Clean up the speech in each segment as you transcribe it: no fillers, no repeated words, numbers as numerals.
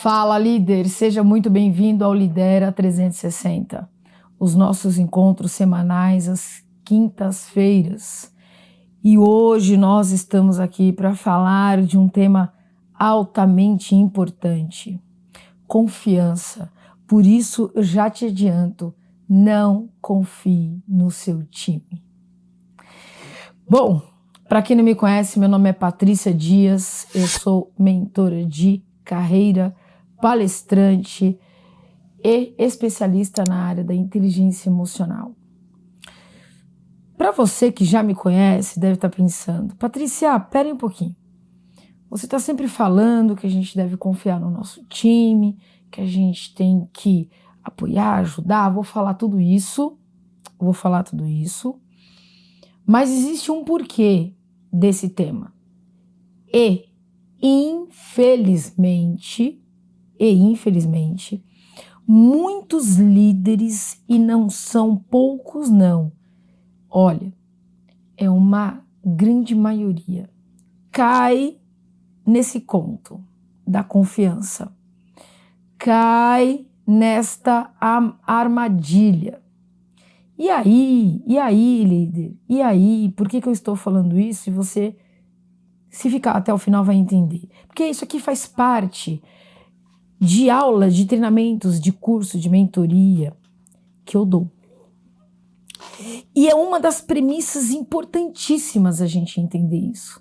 Fala, líder! Seja muito bem-vindo ao Lidera 360, os nossos encontros semanais às quintas-feiras. E hoje nós estamos aqui para falar de um tema altamente importante: confiança. Por isso, eu já te adianto, não confie no seu time. Bom, para quem não me conhece, meu nome é Patrícia Dias, eu sou mentora de carreira, palestrante e especialista na área da inteligência emocional. Para você que já me conhece, deve estar pensando: Patrícia, pera aí um pouquinho. Você está sempre falando que a gente deve confiar no nosso time, que a gente tem que apoiar, ajudar. Vou falar tudo isso, mas existe um porquê desse tema. E, infelizmente, muitos líderes, e não são poucos não, olha, é uma grande maioria, cai nesse conto da confiança, cai nesta armadilha. E aí, líder? E aí, por que eu estou falando isso? E você, se ficar até o final, vai entender. Porque isso aqui faz parte de aula, de treinamentos, de curso, de mentoria que eu dou. E é uma das premissas importantíssimas a gente entender isso.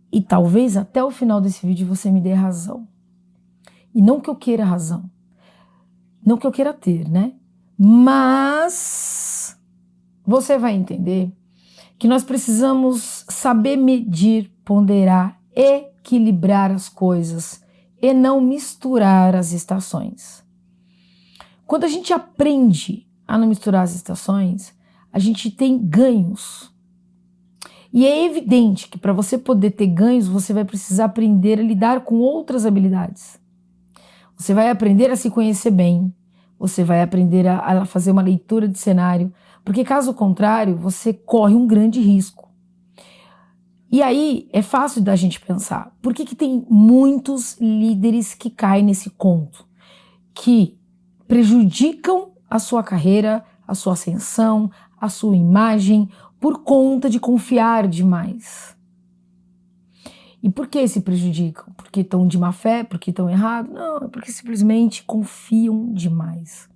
E talvez até o final desse vídeo você me dê razão. E não que eu queira razão. Não que eu queira ter, né? Mas você vai entender que nós precisamos saber medir, ponderar, equilibrar as coisas e não misturar as estações. Quando a gente aprende a não misturar as estações, a gente tem ganhos. E é evidente que para você poder ter ganhos, você vai precisar aprender a lidar com outras habilidades. Você vai aprender a se conhecer bem, você vai aprender a fazer uma leitura de cenário, porque caso contrário, você corre um grande risco. E aí é fácil da gente pensar, por que tem muitos líderes que caem nesse conto, que prejudicam a sua carreira, a sua ascensão, a sua imagem, por conta de confiar demais? E por que se prejudicam? Porque estão de má fé? Porque estão errados? Não, é porque simplesmente confiam demais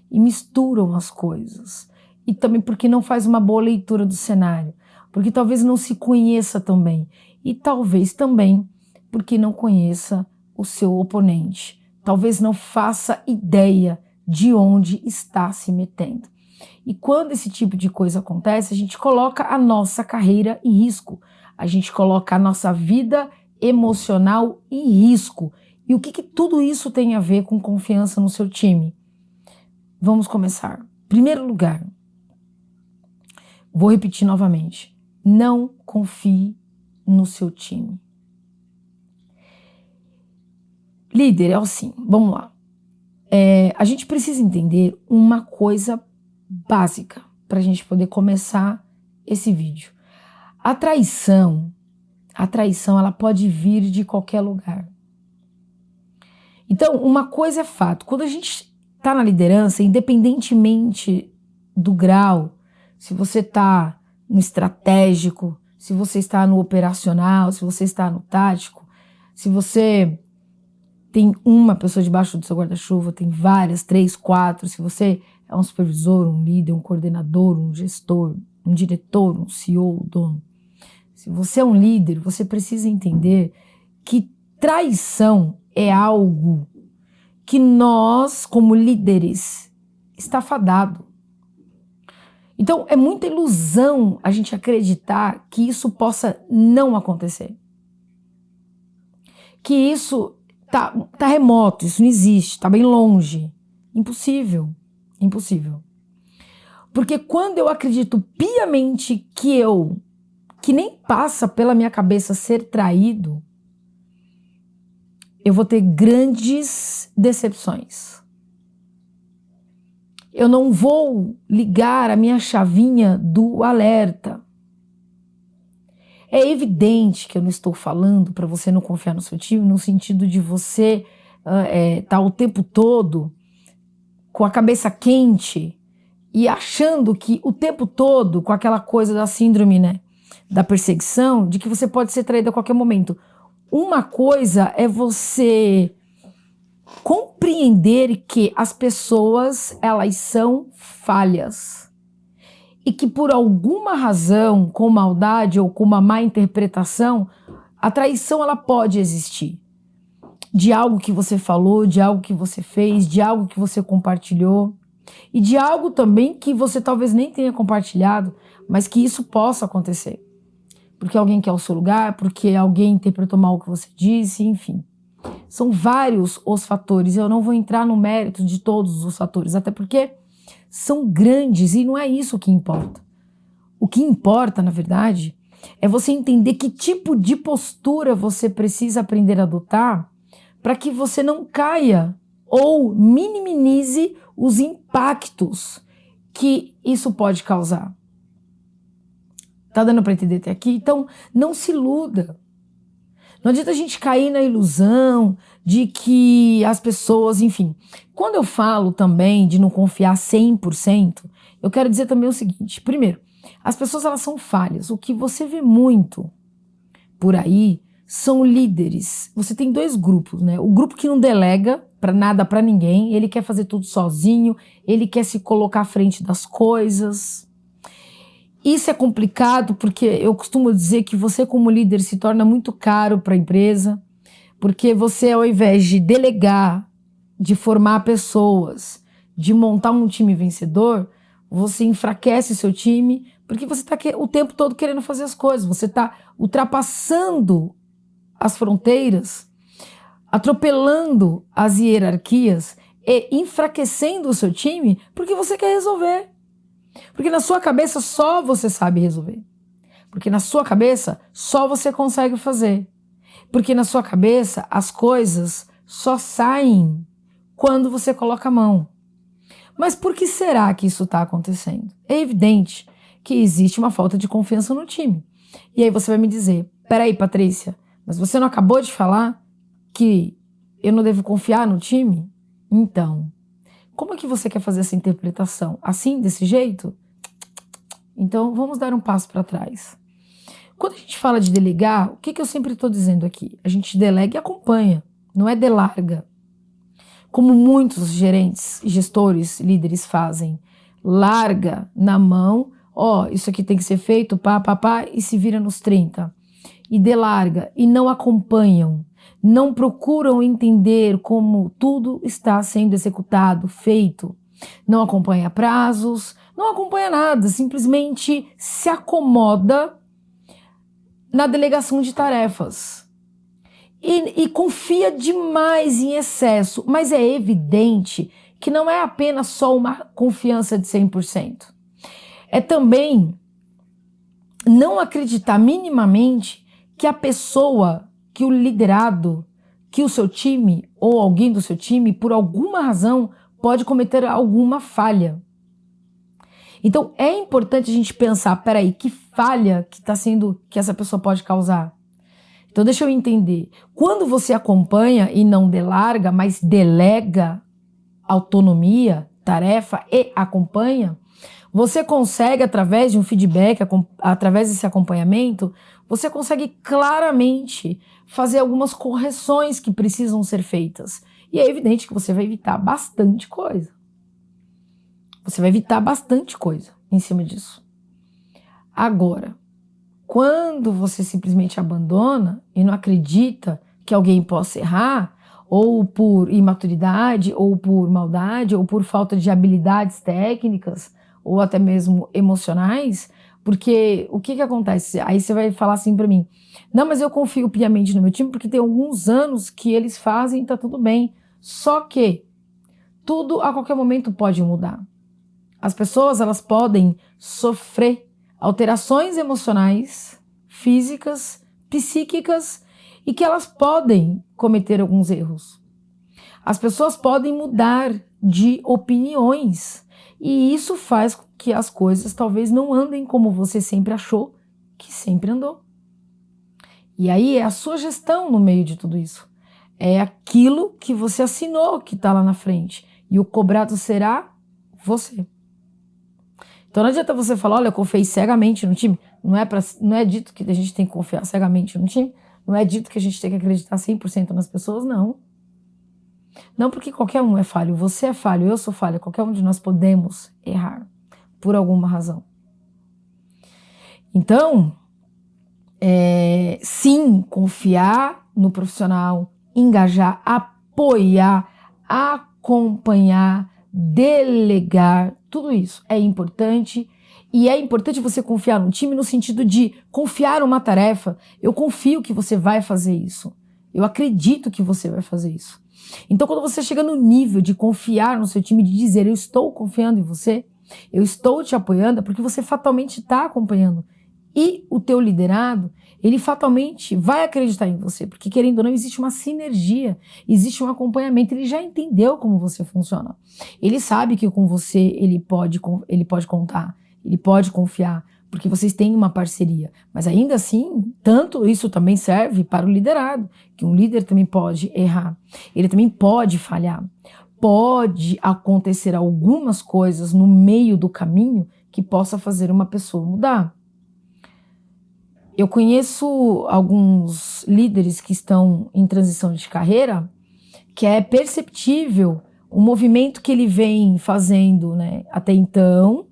e misturam as coisas. E também porque não faz uma boa leitura do cenário, porque talvez não se conheça tão bem, e talvez também porque não conheça o seu oponente, talvez não faça ideia de onde está se metendo. E quando esse tipo de coisa acontece, a gente coloca a nossa carreira em risco, a gente coloca a nossa vida emocional em risco. E o que tudo isso tem a ver com confiança no seu time? Vamos começar. Primeiro lugar, vou repetir novamente: não confie no seu time. Líder, é assim, vamos lá. A gente precisa entender uma coisa básica para a gente poder começar esse vídeo. A traição, ela pode vir de qualquer lugar. Então, uma coisa é fato: quando a gente está na liderança, independentemente do grau, se você está no estratégico, se você está no operacional, se você está no tático, se você tem uma pessoa debaixo do seu guarda-chuva, tem várias, 3, 4, se você é um supervisor, um líder, um coordenador, um gestor, um diretor, um CEO, um dono. Se você é um líder, você precisa entender que traição é algo que nós, como líderes, está fadado. Então, é muita ilusão a gente acreditar que isso possa não acontecer. Que isso tá remoto, isso não existe, tá bem longe. Impossível. Porque quando eu acredito piamente que nem passa pela minha cabeça ser traído, eu vou ter grandes decepções. Eu não vou ligar a minha chavinha do alerta. É evidente que eu não estou falando para você não confiar no seu time no sentido de você tá o tempo todo com a cabeça quente e achando que o tempo todo, com aquela coisa da síndrome, né, da perseguição, de que você pode ser traído a qualquer momento. Uma coisa é você compreender que as pessoas, elas são falhas. E que por alguma razão, com maldade ou com uma má interpretação, a traição ela pode existir. De algo que você falou, de algo que você fez, de algo que você compartilhou. E de algo também que você talvez nem tenha compartilhado, mas que isso possa acontecer. Porque alguém quer o seu lugar, porque alguém interpretou mal o que você disse, enfim. São vários os fatores, eu não vou entrar no mérito de todos os fatores, até porque são grandes e não é isso que importa. O que importa, na verdade, é você entender que tipo de postura você precisa aprender a adotar para que você não caia ou minimize os impactos que isso pode causar. Tá dando para entender até aqui? Então, não se iluda. Não adianta a gente cair na ilusão de que as pessoas, enfim. Quando eu falo também de não confiar 100%, eu quero dizer também o seguinte. Primeiro, as pessoas elas são falhas. O que você vê muito por aí são líderes. Você tem dois grupos, né? O grupo que não delega para nada para ninguém, ele quer fazer tudo sozinho, ele quer se colocar à frente das coisas. Isso é complicado porque eu costumo dizer que você como líder se torna muito caro para a empresa, porque você ao invés de delegar, de formar pessoas, de montar um time vencedor, você enfraquece seu time porque você está o tempo todo querendo fazer as coisas, você está ultrapassando as fronteiras, atropelando as hierarquias e enfraquecendo o seu time porque você quer resolver. Porque na sua cabeça só você sabe resolver. Porque na sua cabeça só você consegue fazer. Porque na sua cabeça as coisas só saem quando você coloca a mão. Mas por que será que isso está acontecendo? É evidente que existe uma falta de confiança no time. E aí você vai me dizer, peraí, Patrícia, mas você não acabou de falar que eu não devo confiar no time? Então, como é que você quer fazer essa interpretação? Assim, desse jeito? Então, vamos dar um passo para trás. Quando a gente fala de delegar, o que eu sempre estou dizendo aqui? A gente delega e acompanha, não é delarga. Como muitos gerentes, gestores, líderes fazem. Larga na mão, isso aqui tem que ser feito, pá, e se vira nos 30. E delarga, e não acompanham. Não procuram entender como tudo está sendo executado, feito. Não acompanha prazos, não acompanha nada, simplesmente se acomoda na delegação de tarefas. E confia demais em excesso, mas é evidente que não é apenas só uma confiança de 100%. É também não acreditar minimamente que a pessoa, que o liderado, que o seu time ou alguém do seu time, por alguma razão, pode cometer alguma falha. Então é importante a gente pensar, peraí, que falha que essa pessoa pode causar? Então deixa eu entender. Quando você acompanha e não delarga, mas delega autonomia, tarefa e acompanha, você consegue, através de um feedback, através desse acompanhamento, você consegue claramente fazer algumas correções que precisam ser feitas. E é evidente que você vai evitar bastante coisa. Você vai evitar bastante coisa em cima disso. Agora, quando você simplesmente abandona e não acredita que alguém possa errar, ou por imaturidade, ou por maldade, ou por falta de habilidades técnicas, ou até mesmo emocionais, porque o que acontece? Aí você vai falar assim para mim, não, mas eu confio piamente no meu time porque tem alguns anos que eles fazem e tá tudo bem. Só que tudo a qualquer momento pode mudar. As pessoas, elas podem sofrer alterações emocionais, físicas, psíquicas e que elas podem cometer alguns erros. As pessoas podem mudar de opiniões e isso faz com que as coisas talvez não andem como você sempre achou que sempre andou. E aí é a sua gestão no meio de tudo isso. É aquilo que você assinou que está lá na frente. E o cobrado será você. Então não adianta você falar, olha, eu confiei cegamente no time. Não é dito que a gente tem que confiar cegamente no time. Não é dito que a gente tem que acreditar 100% nas pessoas, não. Não porque qualquer um é falho. Você é falho, eu sou falho. Qualquer um de nós podemos errar por alguma razão. Então, sim, confiar no profissional, engajar, apoiar, acompanhar, delegar, tudo isso é importante. E é importante você confiar no time no sentido de confiar uma tarefa. Eu confio que você vai fazer isso. Eu acredito que você vai fazer isso. Então, quando você chega no nível de confiar no seu time, de dizer eu estou confiando em você, eu estou te apoiando, é porque você fatalmente está acompanhando. E o teu liderado, ele fatalmente vai acreditar em você, porque querendo ou não, existe uma sinergia, existe um acompanhamento, ele já entendeu como você funciona. Ele sabe que com você ele pode contar, ele pode confiar, porque vocês têm uma parceria. Mas ainda assim, tanto isso também serve para o liderado, que um líder também pode errar, ele também pode falhar. Pode acontecer algumas coisas no meio do caminho que possa fazer uma pessoa mudar. Eu conheço alguns líderes que estão em transição de carreira, que é perceptível o movimento que ele vem fazendo, né, até então,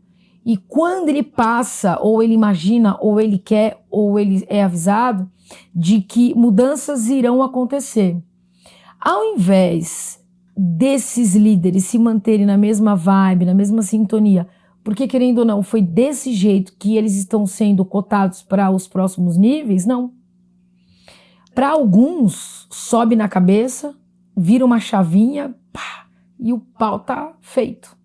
e quando ele passa, ou ele imagina, ou ele quer, ou ele é avisado de que mudanças irão acontecer. Ao invés desses líderes se manterem na mesma vibe, na mesma sintonia, porque querendo ou não, foi desse jeito que eles estão sendo cotados para os próximos níveis, não. Para alguns, sobe na cabeça, vira uma chavinha, pá, e o pau tá feito.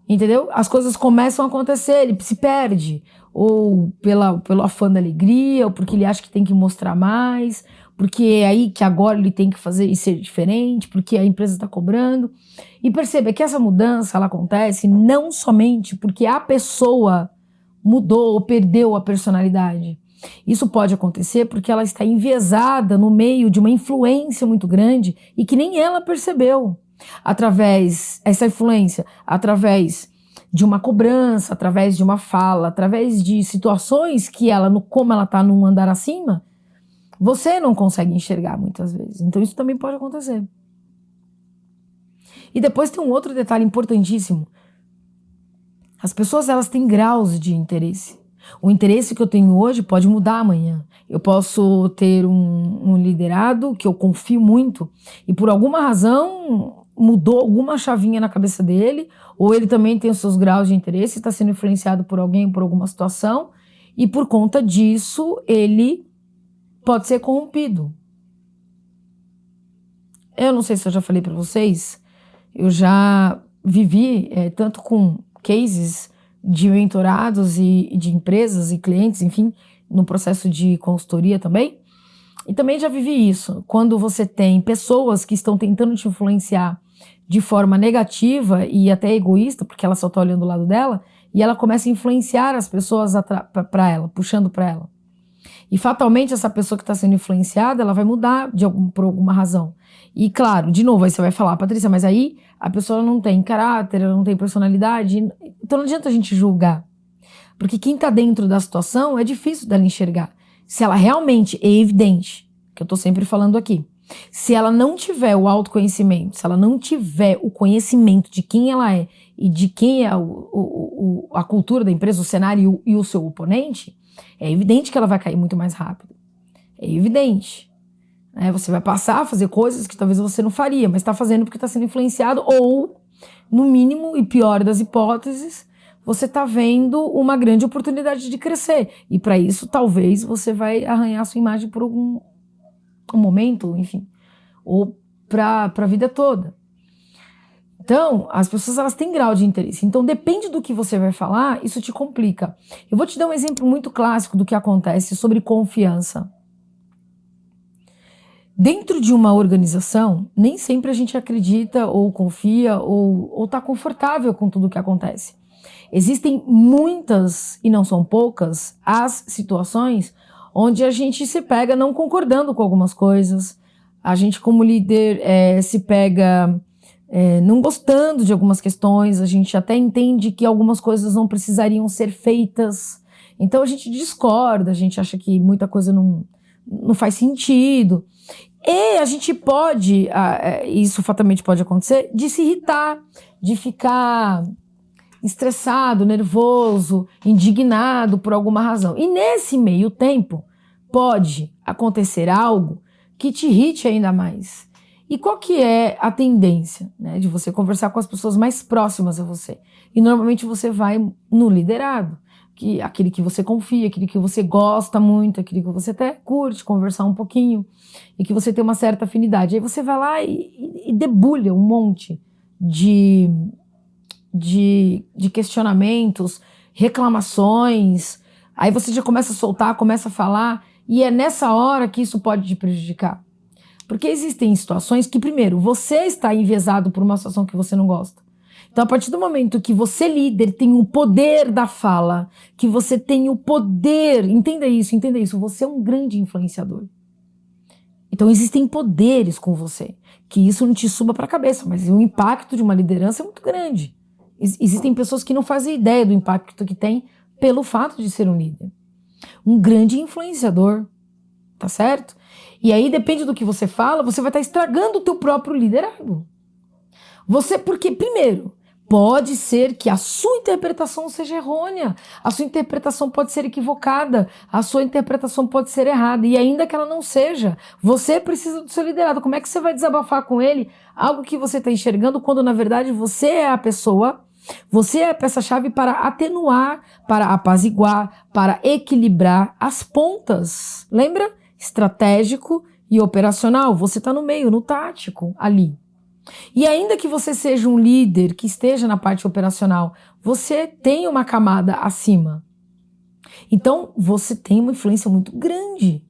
Entendeu? As coisas começam a acontecer, ele se perde, ou pelo afã da alegria, ou porque ele acha que tem que mostrar mais, porque é aí que agora ele tem que fazer e ser diferente, porque a empresa está cobrando. E perceba que essa mudança ela acontece não somente porque a pessoa mudou ou perdeu a personalidade. Isso pode acontecer porque ela está enviesada no meio de uma influência muito grande e que nem ela percebeu. Essa influência, através de uma cobrança, através de uma fala, através de situações que ela, como ela está num andar acima, você não consegue enxergar muitas vezes. Então isso também pode acontecer. E depois tem um outro detalhe importantíssimo. As pessoas, elas têm graus de interesse. O interesse que eu tenho hoje pode mudar amanhã. Eu posso ter um liderado que eu confio muito e por alguma razão mudou alguma chavinha na cabeça dele, ou ele também tem os seus graus de interesse, está sendo influenciado por alguém, por alguma situação, e por conta disso ele pode ser corrompido. Eu não sei se eu já falei para vocês, eu já vivi tanto com cases de mentorados e de empresas e clientes, enfim, no processo de consultoria também. E também já vivi isso, quando você tem pessoas que estão tentando te influenciar de forma negativa e até egoísta, porque ela só está olhando o lado dela, e ela começa a influenciar as pessoas para ela, puxando para ela. E fatalmente essa pessoa que está sendo influenciada, ela vai mudar por alguma razão. E claro, de novo, aí você vai falar, Patrícia, mas aí a pessoa não tem caráter, ela não tem personalidade, então não adianta a gente julgar. Porque quem está dentro da situação é difícil dela enxergar. Se ela realmente é evidente, que eu estou sempre falando aqui, se ela não tiver o autoconhecimento, se ela não tiver o conhecimento de quem ela é e de quem é a cultura da empresa, o cenário e o seu oponente, é evidente que ela vai cair muito mais rápido. É evidente. Você vai passar a fazer coisas que talvez você não faria, mas está fazendo porque está sendo influenciado ou, no mínimo e pior das hipóteses, você está vendo uma grande oportunidade de crescer. E para isso, talvez, você vai arranhar a sua imagem por um momento, enfim, ou para a vida toda. Então, as pessoas, elas têm grau de interesse. Então, depende do que você vai falar, isso te complica. Eu vou te dar um exemplo muito clássico do que acontece sobre confiança. Dentro de uma organização, nem sempre a gente acredita ou confia ou está confortável com tudo o que acontece. Existem muitas, e não são poucas, as situações onde a gente se pega não concordando com algumas coisas, A gente, como líder, se pega não gostando de algumas questões, a gente até entende que algumas coisas não precisariam ser feitas. Então a gente discorda, a gente acha que muita coisa não faz sentido. E a gente pode, isso fatalmente pode acontecer, de se irritar, de ficar estressado, nervoso, indignado por alguma razão. E nesse meio tempo, pode acontecer algo que te irrite ainda mais. E qual que é a tendência, né, de você conversar com as pessoas mais próximas a você? E normalmente você vai no liderado, aquele que você confia, aquele que você gosta muito, aquele que você até curte conversar um pouquinho e que você tem uma certa afinidade. Aí você vai lá e debulha um monte de questionamentos, reclamações. Aí você já começa a soltar, começa a falar, e é nessa hora que isso pode te prejudicar. Porque existem situações que, primeiro, você está enviesado por uma situação que você não gosta. Então, a partir do momento que você, líder, tem o poder da fala, que você tem o poder, entenda isso, você é um grande influenciador. Então, existem poderes com você, que isso não te suba para a cabeça, mas o impacto de uma liderança é muito grande. Existem pessoas que não fazem ideia do impacto que tem pelo fato de ser um líder. Um grande influenciador, tá certo? E aí, depende do que você fala, você vai estar estragando o teu próprio liderado. Porque, primeiro, pode ser que a sua interpretação seja errônea, a sua interpretação pode ser equivocada, a sua interpretação pode ser errada, e ainda que ela não seja, você precisa do seu liderado. Como é que você vai desabafar com ele algo que você está enxergando quando, na verdade, você é a pessoa, você é a peça-chave para atenuar, para apaziguar, para equilibrar as pontas? Lembra? Estratégico e operacional. Você está no meio, no tático, ali. E ainda que você seja um líder que esteja na parte operacional, você tem uma camada acima. Então, você tem uma influência muito grande.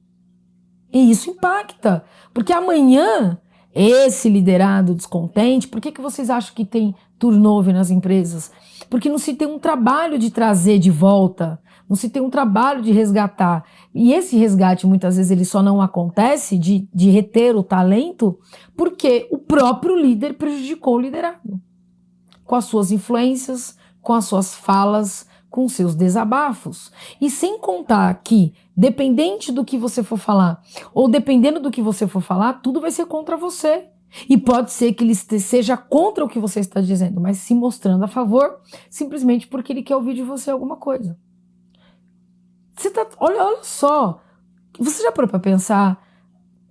E isso impacta. Porque amanhã, esse liderado descontente, por que vocês acham que tem turnover nas empresas? Porque não se tem um trabalho de trazer de volta, não se tem um trabalho de resgatar. E esse resgate, muitas vezes, ele só não acontece de reter o talento porque o próprio líder prejudicou o liderado. Com as suas influências, com as suas falas, com seus desabafos. E sem contar que, dependente do que você for falar, ou dependendo do que você for falar, tudo vai ser contra você. E pode ser que ele seja contra o que você está dizendo, mas se mostrando a favor, simplesmente porque ele quer ouvir de você alguma coisa. Olha só, você já parou para pensar,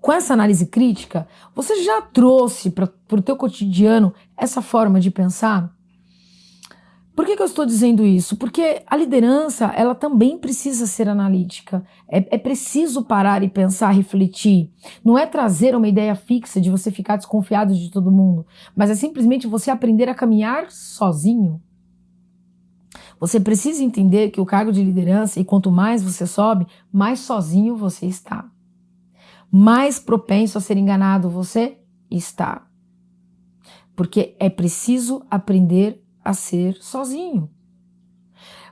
com essa análise crítica, você já trouxe para o teu cotidiano essa forma de pensar? Por que eu estou dizendo isso? Porque a liderança, ela também precisa ser analítica. É preciso parar e pensar, refletir. Não é trazer uma ideia fixa de você ficar desconfiado de todo mundo, mas é simplesmente você aprender a caminhar sozinho. Você precisa entender que o cargo de liderança, e quanto mais você sobe, mais sozinho você está. Mais propenso a ser enganado você está. Porque é preciso aprender a ser sozinho.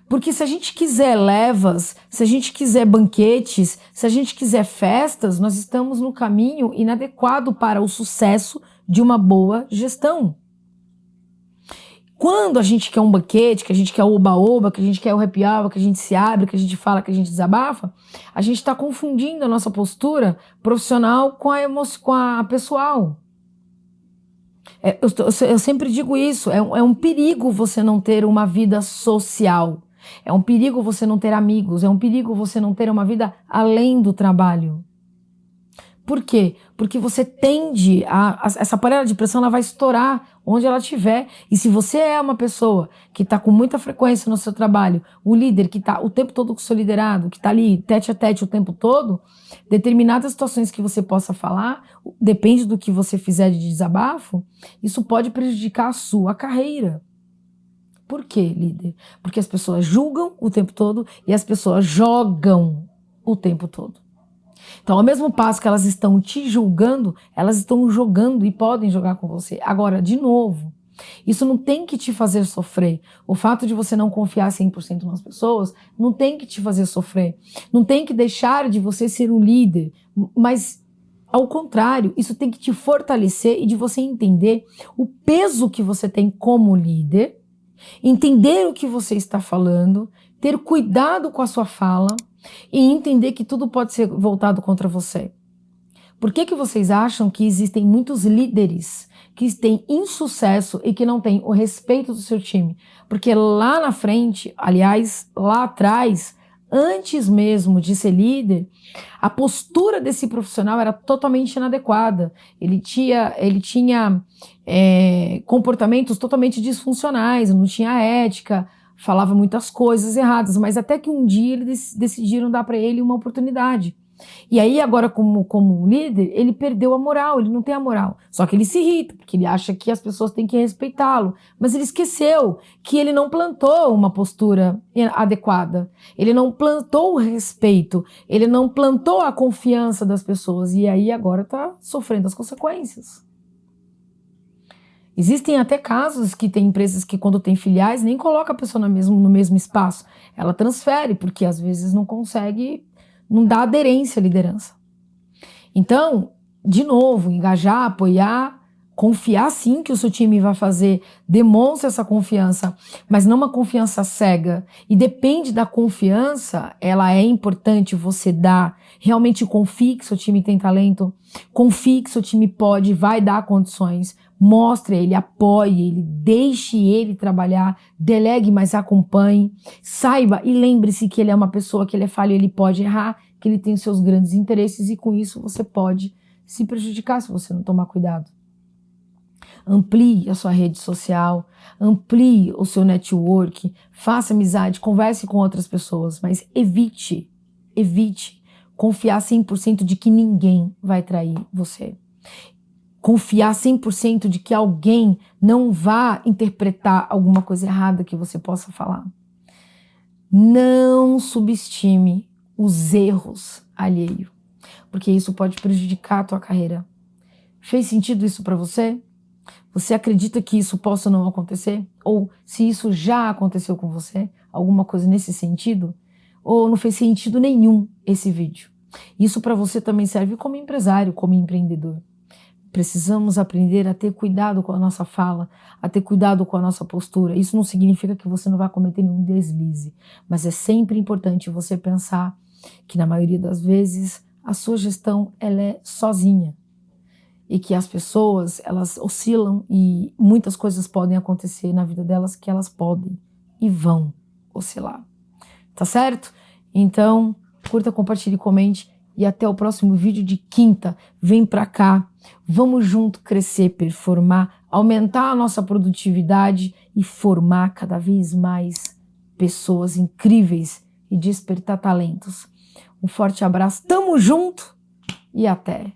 Porque se a gente quiser levas, se a gente quiser banquetes, se a gente quiser festas, nós estamos no caminho inadequado para o sucesso de uma boa gestão. Quando a gente quer um banquete, que a gente quer o oba-oba, que a gente quer o happy hour, que a gente se abre, que a gente fala, que a gente desabafa, a gente está confundindo a nossa postura profissional com a pessoal. Eu sempre digo isso, é um perigo você não ter uma vida social, é um perigo você não ter amigos, é um perigo você não ter uma vida além do trabalho. Por quê? Porque você tende essa panela de pressão, ela vai estourar onde ela estiver. E se você é uma pessoa que está com muita frequência no seu trabalho, o líder que está o tempo todo com o seu liderado, que está ali tete a tete o tempo todo, determinadas situações que você possa falar, depende do que você fizer de desabafo, isso pode prejudicar a sua carreira. Por quê, líder? Porque as pessoas julgam o tempo todo e as pessoas jogam o tempo todo. Então, ao mesmo passo que elas estão te julgando, elas estão jogando e podem jogar com você. Agora, de novo, isso não tem que te fazer sofrer. O fato de você não confiar 100% nas pessoas não tem que te fazer sofrer. Não tem que deixar de você ser um líder. Mas Ao contrário, isso tem que te fortalecer e de você entender o peso que você tem como líder, entender o que você está falando, ter cuidado com a sua fala e entender que tudo pode ser voltado contra você. Por que vocês acham que existem muitos líderes que têm insucesso e que não têm o respeito do seu time? Porque lá na frente, aliás, lá atrás, antes mesmo de ser líder, a postura desse profissional era totalmente inadequada. Ele tinha comportamentos totalmente disfuncionais, não tinha ética, falava muitas coisas erradas, mas até que um dia eles decidiram dar para ele uma oportunidade. E aí agora como líder, ele perdeu a moral, ele não tem a moral. Só que ele se irrita, porque ele acha que as pessoas têm que respeitá-lo. Mas ele esqueceu que ele não plantou uma postura adequada. Ele não plantou o respeito, ele não plantou a confiança das pessoas. E aí agora está sofrendo as consequências. Existem até casos que tem empresas que quando tem filiais nem coloca a pessoa no mesmo espaço. Ela transfere, porque às vezes não consegue, não dá aderência à liderança. Então, de novo, engajar, apoiar, confiar sim que o seu time vai fazer, demonstra essa confiança, mas não uma confiança cega. E depende da confiança, ela é importante você dar. Realmente confie que seu time tem talento, confie que seu time pode, vai dar condições, mostre ele, apoie ele, deixe ele trabalhar, delegue, mas acompanhe, saiba e lembre-se que ele é uma pessoa, que ele é falho, ele pode errar, que ele tem seus grandes interesses e com isso você pode se prejudicar se você não tomar cuidado. Amplie a sua rede social, amplie o seu network, faça amizade, converse com outras pessoas, mas evite confiar 100% de que ninguém vai trair você. Confiar 100% de que alguém não vá interpretar alguma coisa errada que você possa falar. Não subestime os erros alheios, porque isso pode prejudicar a tua carreira. Fez sentido isso para você? Você acredita que isso possa não acontecer? Ou se isso já aconteceu com você, alguma coisa nesse sentido? Ou não fez sentido nenhum esse vídeo? Isso para você também serve como empresário, como empreendedor. Precisamos aprender a ter cuidado com a nossa fala, a ter cuidado com a nossa postura. Isso não significa que você não vai cometer nenhum deslize, mas é sempre importante você pensar que na maioria das vezes a sua gestão ela é sozinha e que as pessoas elas oscilam e muitas coisas podem acontecer na vida delas que elas podem e vão oscilar. Tá certo? Então, curta, compartilhe, comente. E até o próximo vídeo de quinta. Vem pra cá, vamos junto crescer, performar, aumentar a nossa produtividade e formar cada vez mais pessoas incríveis e despertar talentos. Um forte abraço, tamo junto e até!